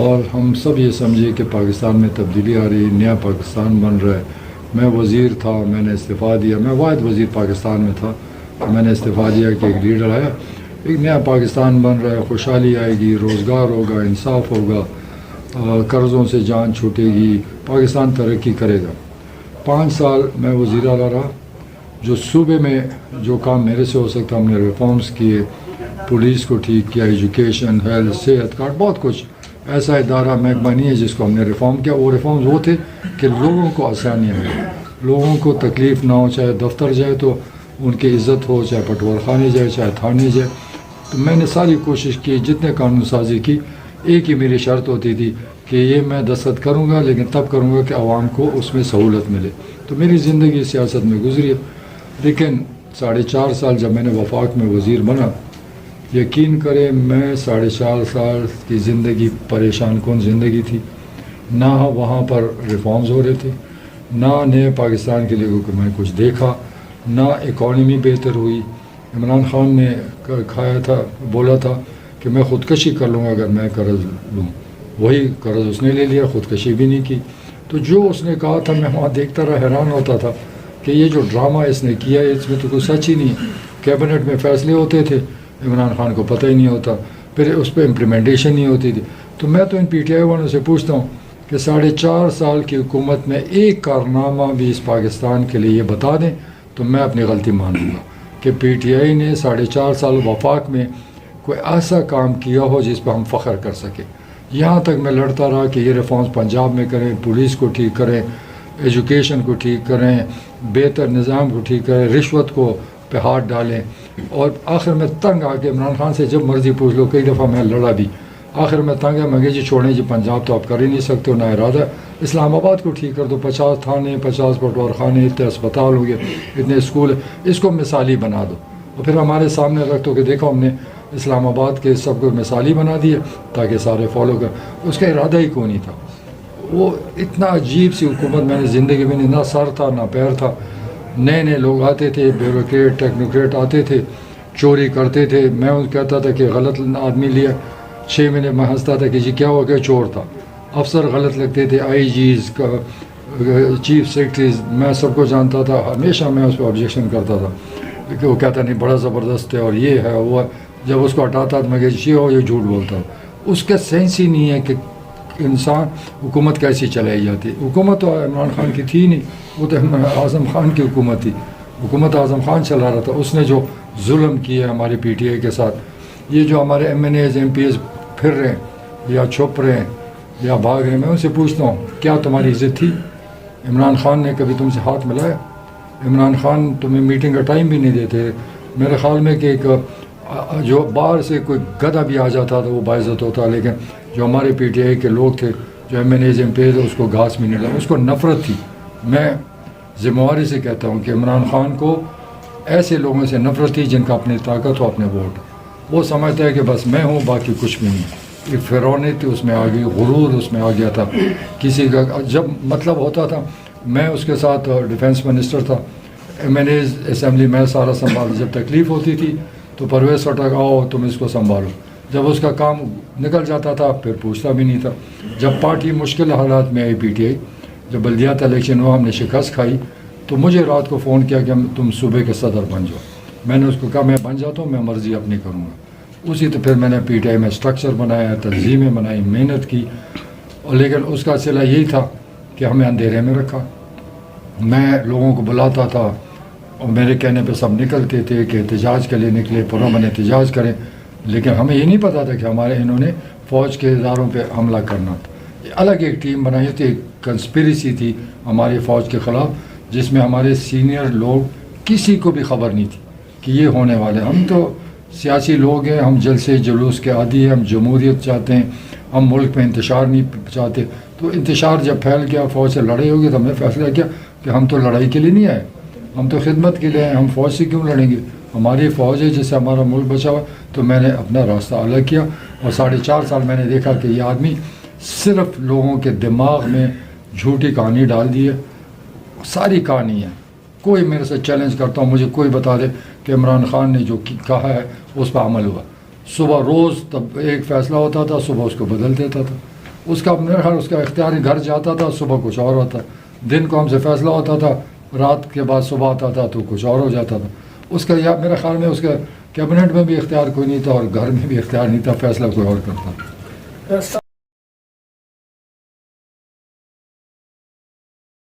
اور ہم سب یہ سمجھے کہ پاکستان میں تبدیلی آ رہی، نیا پاکستان بن رہا ہے. میں وزیر تھا، میں نے استعفیٰ دیا، میں واحد وزیر پاکستان میں تھا، میں نے استعفیٰ دیا کہ ایک لیڈر آیا، ایک نیا پاکستان بن رہا ہے، خوشحالی آئے گی، روزگار ہوگا، انصاف ہوگا، قرضوں سے جان چھوٹے گی، پاکستان ترقی کرے گا. 5 سال میں وزیر اعلیٰ رہا. جو صوبے میں جو کام میرے سے ہو سکتا ہم نے ریفارمز کیے، پولیس کو ٹھیک کیا، ایجوکیشن، ہیلتھ، صحت کارڈ، بہت کچھ. ایسا ادارہ محکمہ نہیں ہے جس کو ہم نے ریفارم کیا. وہ ریفارمز وہ تھے کہ لوگوں کو آسانیاں ملیں، لوگوں کو تکلیف نہ ہو، چاہے دفتر جائے تو ان کی عزت ہو، چاہے پٹوار خانے جائے، چاہے تھانے جائے. تو میں نے ساری کوشش کی، جتنے قانون سازی کی. ایک ہی میری شرط ہوتی تھی کہ یہ میں دستخط کروں گا لیکن تب کروں گا کہ عوام کو اس میں سہولت ملے. تو میری زندگی سیاست میں گزری ہے. لیکن 4.5 سال جب میں نے وفاق میں وزیر بنا، یقین کریں میں 4.5 سال کی زندگی پریشان کن زندگی تھی. نہ وہاں پر ریفارمز ہو رہے تھے، نہ نئے پاکستان کے لیے میں کچھ دیکھا، نہ اکانومی بہتر ہوئی. عمران خان نے کھایا تھا، بولا تھا کہ میں خودکشی کر لوں گا اگر میں قرض لوں. وہی قرض اس نے لے لیا، خودکشی بھی نہیں کی. تو جو اس نے کہا تھا میں وہاں دیکھتا رہا، حیران ہوتا تھا کہ یہ جو ڈرامہ اس نے کیا ہے اس میں تو کوئی سچ ہی نہیں. کیبنٹ میں فیصلے ہوتے تھے، عمران خان کو پتہ ہی نہیں ہوتا، پھر اس پہ امپلیمنٹیشن نہیں ہوتی تھی. تو میں تو ان پی ٹی آئی والوں سے پوچھتا ہوں کہ 4.5 سال کی حکومت میں ایک کارنامہ بھی اس پاکستان کے لیے یہ بتا دیں تو میں اپنی غلطی مان لوں گا کہ پی ٹی آئی نے 4.5 سال وفاق میں کوئی ایسا کام کیا ہو جس پہ ہم فخر کر سکیں. یہاں تک میں لڑتا رہا کہ یہ ریفارمز پنجاب میں کریں، پولیس کو ٹھیک کریں، ایجوکیشن کو ٹھیک کریں، بہتر نظام کو ٹھیک کریں، رشوت کو پہ ہاتھ ڈالیں. اور آخر میں تنگ آ کے عمران خان سے جب مرضی پوچھ لو، کئی دفعہ میں لڑا بھی. آخر میں تنگ ہے، میں کہ جی چھوڑیں جی، پنجاب تو آپ کر ہی نہیں سکتے ہو، نہ ارادہ. اسلام آباد کو ٹھیک کر دو، 50 تھانے، 50 پٹوار خانے، اتنے اسپتال ہو گئے، اتنے اسکول، اس کو مثالی بنا دو. اور پھر ہمارے سامنے رکھ دو کہ دیکھو ہم نے اسلام آباد کے سب کو مثالی بنا دیے تاکہ سارے فالو کریں. اس کا ارادہ ہی کوئی نہیں تھا. وہ اتنا عجیب سی حکومت میں نے زندگی میں نہ سر تھا نہ پیر تھا. نئے نئے لوگ آتے تھے، بیوروکریٹ، ٹیکنوکریٹ آتے تھے، چوری کرتے تھے. میں ان کہتا تھا کہ غلط آدمی لیا، 6 مہینے میں ہنستا تھا کہ جی کیا ہو گیا، چور تھا. افسر غلط لگتے تھے، آئی جیز کا، چیف سیکرٹریز، میں سب کو جانتا تھا. ہمیشہ میں اس پہ آبجیکشن کرتا تھا کہ وہ کہتا نہیں بڑا زبردست ہے اور یہ ہے وہ ہے. جب اس کو ہٹاتا تو میں کہ یہ ہو، یہ جھوٹ بولتا ہوں. اس کا سینس ہی نہیں ہے کہ انسان حکومت کیسی چلائی جاتی. حکومت تو عمران خان کی تھی نہیں، وہ تو اعظم خان کی حکومت تھی. حکومت اعظم خان چلا رہا تھا. اس نے جو ظلم کیا ہمارے پی ٹی آئی کے ساتھ، یہ جو ہمارے M N as M P As پھر رہے ہیں یا چھپ رہے ہیں یا بھاگ رہے ہیں، میں ان سے پوچھتا ہوں کیا تمہاری عزت تھی؟ عمران خان نے کبھی تم سے ہاتھ ملایا؟ عمران خان تمہیں میٹنگ کا ٹائم بھی نہیں دیتے. میرے خیال میں کہ ایک جو باہر سے کوئی گدھا بھی آ جاتا تھا وہ باعزت ہوتا، لیکن جو ہمارے پی ٹی آئی کے لوگ تھے، جو M N as M P as, اس کو گھاس بھی نہیں لگا، اس کو نفرت تھی. میں ذمہ داری سے کہتا ہوں کہ عمران خان کو ایسے لوگوں سے نفرت تھی جن کا اپنی طاقت ہو، اپنے ووٹ. وہ سمجھتا ہے کہ بس میں ہوں، باقی کچھ بھی نہیں. ایک فرعونیت اس میں آ گئی، غرور اس میں آ گیا تھا. کسی کا جب مطلب ہوتا تھا، میں اس کے ساتھ ڈیفینس منسٹر تھا، ایم این ایز اسمبلی میں سارا سنبھال. جب تکلیف ہوتی تھی تو پرویز خٹک آؤ تم اس کو سنبھالو. جب اس کا کام نکل جاتا تھا پھر پوچھتا بھی نہیں تھا. جب پارٹی مشکل حالات میں آئی پی ٹی آئی، جب بلدیات الیکشن ہوا، ہم نے شکست کھائی، تو مجھے رات کو فون کیا کہ تم صوبے کے صدر بن جاؤ. میں نے اس کو کہا میں بن جاتا ہوں، میں مرضی اپنی کروں گا. اسی تو پھر میں نے پی ٹی آئی میں اسٹرکچر بنایا، تنظیمیں بنائی، محنت کی. اور لیکن اس کا صلہ یہی تھا کہ ہمیں اندھیرے میں رکھا. میں لوگوں کو بلاتا تھا اور میرے کہنے پہ سب نکلتے تھے کہ احتجاج کے لیے نکلے، پرامن احتجاج کریں. لیکن ہمیں یہ نہیں پتا تھا کہ ہمارے انہوں نے فوج کے اداروں پہ حملہ کرنا تھا. الگ ایک ٹیم بنائی تھی، ایک کنسپریسی تھی ہماری فوج کے خلاف، جس میں ہمارے سینئر لوگ کسی کو بھی خبر نہیں تھی کہ یہ ہونے والے. ہم تو سیاسی لوگ ہیں، ہم جلسے جلوس کے عادی ہیں، ہم جمہوریت چاہتے ہیں، ہم ملک میں انتشار نہیں چاہتے. تو انتشار جب پھیل گیا، فوج سے لڑائی ہوگی، تو ہم نے فیصلہ کیا کہ ہم تو لڑائی کے لیے نہیں آئے، ہم تو خدمت کے لیے آئے. ہم فوج سے کیوں لڑیں گے؟ ہماری فوج ہے جس سے ہمارا ملک بچا ہوا. تو میں نے اپنا راستہ الگ کیا. اور 4.5 سال میں نے دیکھا کہ یہ آدمی صرف لوگوں کے دماغ میں جھوٹی کہانی ڈال دی ہے. ساری کہانی ہے. کوئی میرے سے چیلنج کرتا ہوں، مجھے کوئی بتا دے کہ عمران خان نے جو کہا ہے اس پہ عمل ہوا. صبح روز تب ایک فیصلہ ہوتا تھا، صبح اس کو بدل دیتا تھا. اس کا میرا خیال اس کا اختیاری گھر جاتا تھا صبح کچھ اور ہوتا، دن کو ہم سے فیصلہ ہوتا تھا، رات کے بعد صبح آتا تھا تو کچھ اور ہو جاتا تھا. اس کا یا میرے خیال میں اس کے کیبنٹ میں بھی اختیار کوئی نہیں تھا اور گھر میں بھی اختیار نہیں تھا، فیصلہ کوئی اور کرتا.